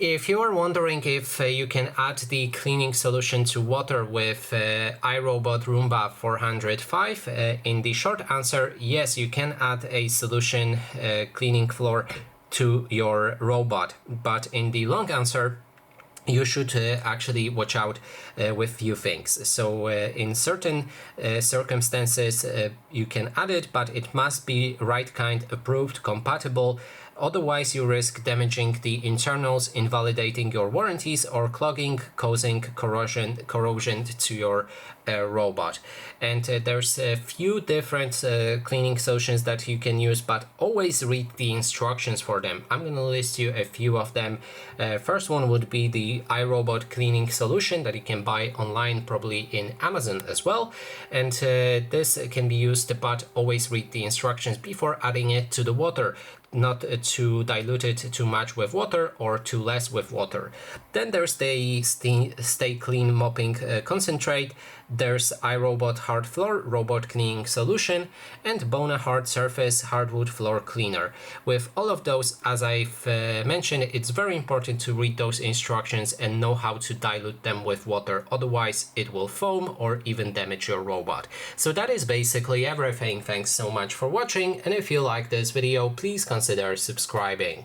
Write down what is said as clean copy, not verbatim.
If you are wondering if you can add the cleaning solution to water with iRobot Roomba 405, in the short answer, yes, you can add a solution cleaning floor to your robot. But in the long answer, you should actually watch out with few things. So in certain circumstances you can add it, but it must be right kind, approved, compatible. Otherwise you risk damaging the internals, invalidating your warranties, or clogging, causing corrosion to your robot. And there's a few different cleaning solutions that you can use, but always read the instructions for them. I'm gonna list you a few of them. First one would be the iRobot cleaning solution that you can buy online, probably in Amazon as well. And this can be used, but always read the instructions before adding it to the water, not to dilute it too much with water or too less with water. Then there's the Stay Clean Mopping Concentrate. There's iRobot Hard Floor Robot Cleaning Solution and Bona Hard Surface Hardwood Floor Cleaner. With all of those, as I've mentioned, it's very important to read those instructions and know how to dilute them with water, otherwise it will foam or even damage your robot. So that is basically everything. Thanks so much for watching, and if you like this video, please consider subscribing.